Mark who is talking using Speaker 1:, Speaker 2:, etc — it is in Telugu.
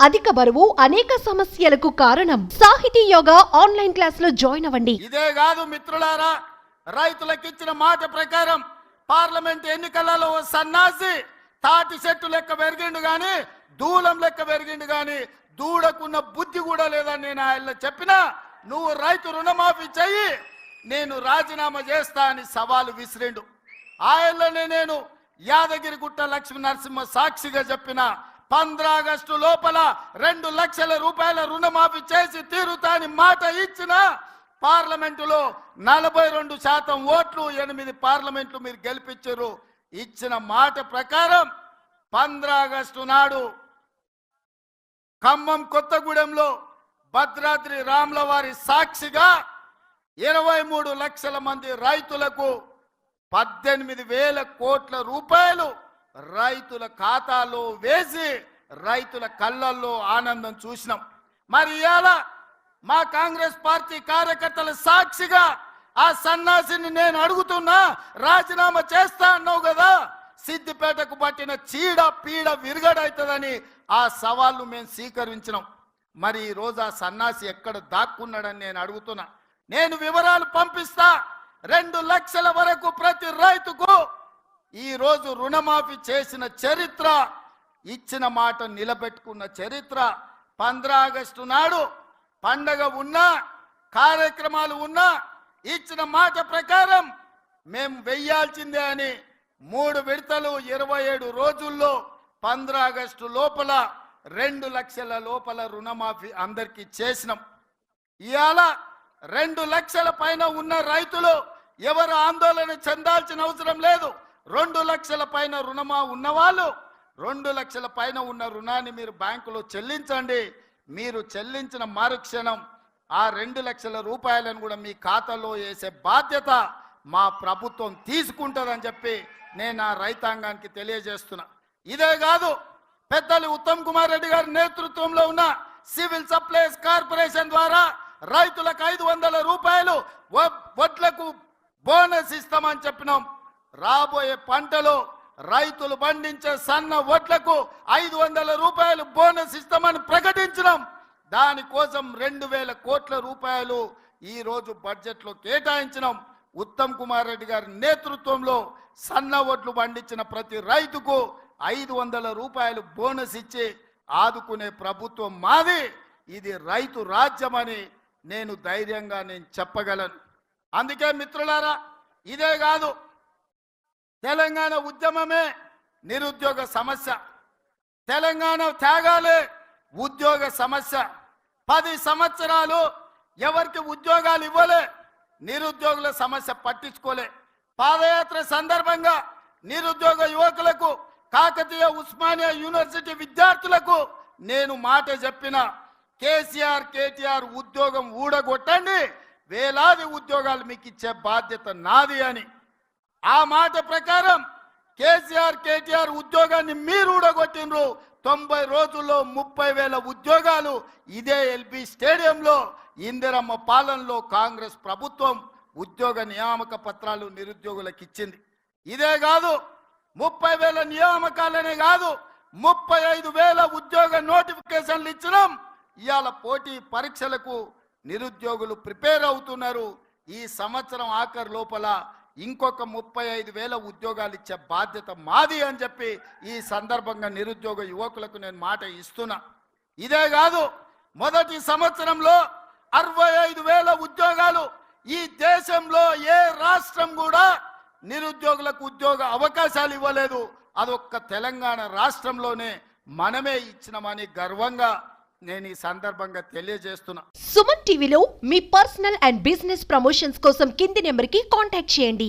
Speaker 1: అధిక బరువు అనేక సమస్యలకు కారణం. సాహితీ యోగా ఆన్లైన్ క్లాస్ లో జాయిన్ అవ్వండి.
Speaker 2: ఇదే కాదు మిత్రులారా, రైతులకు ఇచ్చిన మాట ప్రకారం పార్లమెంట్ ఎన్నికలలో ఓ సన్నాసి తాటి చెట్టు లెక్క పెరిగిండు గాని దూలం లెక్క పెరిగిండు గాని దూడకున్న బుద్ధి కూడా లేదని నేను ఆయన చెప్పినా, నువ్వు రైతు రుణమాఫీ చెయ్యి, నేను రాజీనామా చేస్తా అని సవాలు విసిరిండు. ఆయనలోనే నేను యాదగిరిగుట్ట లక్ష్మీ నరసింహ సాక్షిగా చెప్పిన 15 ఆగస్టు లోపల 2 లక్షల రూపాయల రుణమాఫీ చేసి తీరుతాని మాట ఇచ్చిన పార్లమెంటులో 42% ఓట్లు 8 పార్లమెంట్లు మీరు గెలిపించారు. ఇచ్చిన మాట ప్రకారం 15 ఆగస్టు నాడు ఖమ్మం కొత్తగూడెంలో భద్రాద్రి రాముల వారి సాక్షిగా 23 లక్షల మంది రైతులకు 18,000 కోట్ల రూపాయలు రైతుల ఖాతాలో వేసి రైతుల కళ్ళల్లో ఆనందం చూసినాం. మరి ఇవాళ మా కాంగ్రెస్ పార్టీ కార్యకర్తల సాక్షిగా ఆ సన్నాసిని నేను అడుగుతున్నా, రాజీనామా చేస్తా అన్నావు కదా, సిద్దిపేటకు పట్టిన చీడ పీడ విరగడవుతుందని ఆ సవాళ్ళు మేము స్వీకరించినాం. మరి ఈ రోజు ఆ సన్నాసి ఎక్కడ దాక్కున్నాడని నేను అడుగుతున్నా. నేను వివరాలు పంపిస్తా. 2 లక్షల వరకు ప్రతి రైతుకు ఈ రోజు రుణమాఫీ చేసిన చరిత్ర, ఇచ్చిన మాట నిలబెట్టుకున్న చరిత్ర. 15 ఆగస్టు నాడు పండగ ఉన్నా కార్యక్రమాలు ఉన్నా ఇచ్చిన మాట ప్రకారం మేము వెయ్యాల్సిందే అని 3 విడతలు 27 రోజుల్లో 15 ఆగస్టు లోపల 2 లక్షల లోపల రుణమాఫీ అందరికీ చేసినాం. ఇవాళ 2 లక్షల పైన ఉన్న రైతులు ఎవరు ఆందోళన చెందాల్సిన అవసరం లేదు. 2 లక్షల పైన రుణమా ఉన్నవాళ్ళు 2 లక్షల పైన ఉన్న రుణాన్ని మీరు బ్యాంకులో చెల్లించండి. మీరు చెల్లించిన మరుక్షణం ఆ 2 లక్షల రూపాయలను కూడా మీ ఖాతాలో వేసే బాధ్యత మా ప్రభుత్వం తీసుకుంటుందని చెప్పి నేను ఆ రైతాంగానికి తెలియజేస్తున్నా. ఇదే కాదు, పెద్దలు ఉత్తమ్ కుమార్ రెడ్డి గారి నేతృత్వంలో ఉన్న సివిల్ సప్లైస్ కార్పొరేషన్ ద్వారా రైతులకు 500 రూపాయలు వడ్లకు బోనస్ ఇస్తామని చెప్పినాం. రాబోయే పంటలో రైతులు పండించే సన్న వడ్లకు 500 రూపాయలు బోనస్ ఇస్తామని ప్రకటించినాం. దానికోసం 2,000 కోట్ల రూపాయలు ఈ రోజు బడ్జెట్లో కేటాయించినాం. ఉత్తమ్ కుమార్ రెడ్డి గారి నేతృత్వంలో సన్న వడ్లు పండించిన ప్రతి రైతుకు 500 రూపాయలు బోనస్ ఇచ్చి ఆదుకునే ప్రభుత్వం మాది. ఇది రైతు రాజ్యమని నేను ధైర్యంగా చెప్పగలను. అందుకే మిత్రులారా, ఇదే కాదు, తెలంగాణ ఉద్యమమే నిరుద్యోగ సమస్య, తెలంగాణ త్యాగాలే ఉద్యోగ సమస్య. 10 సంవత్సరాలు ఎవరికి ఉద్యోగాలు ఇవ్వలే, నిరుద్యోగుల సమస్య పట్టించుకోలే. పాదయాత్ర సందర్భంగా నిరుద్యోగ యువకులకు, కాకతీయ ఉస్మానియా యూనివర్సిటీ విద్యార్థులకు నేను మాట చెప్పిన, కేసీఆర్ ఉద్యోగం ఊడగొట్టండి, వేలాది ఉద్యోగాలు మీకు ఇచ్చే బాధ్యత నాది అని. ఆ మాట ప్రకారం కేసీఆర్ ఉద్యోగాన్ని మీరు ఊడగొట్టినరు. 90 రోజుల్లో 30,000 ఉద్యోగాలు ఇదే ఎల్బీ స్టేడియంలో ఇందిరమ్మ పాలనలో కాంగ్రెస్ ప్రభుత్వం ఉద్యోగ నియామక పత్రాలు నిరుద్యోగులకు ఇచ్చింది. ఇదే కాదు, 30,000 నియామకాలనే కాదు, 35,000 ఉద్యోగ నోటిఫికేషన్లు ఇచ్చినాం. ఇవాళ పోటీ పరీక్షలకు నిరుద్యోగులు ప్రిపేర్ అవుతున్నారు. ఈ సంవత్సరం ఆఖరు లోపల ఇంకొక 35,000 ఉద్యోగాలు ఇచ్చే బాధ్యత మాది అని చెప్పి ఈ సందర్భంగా నిరుద్యోగ యువకులకు నేను మాట ఇస్తున్నా. ఇదే కాదు, మొదటి సంవత్సరంలో 65,000 ఉద్యోగాలు. ఈ దేశంలో ఏ రాష్ట్రం కూడా నిరుద్యోగులకు ఉద్యోగ అవకాశాలు ఇవ్వలేదు. అదొక్క తెలంగాణ రాష్ట్రంలోనే మనమే ఇచ్చినామని గర్వంగా నేను ఈ సందర్భంగా తెలియజేస్తున్నా.
Speaker 1: సుమన్ టీవీలో మీ పర్సనల్ అండ్ బిజినెస్ ప్రమోషన్స్ కోసం కింది నెంబర్కి కాంటాక్ట్ చేయండి.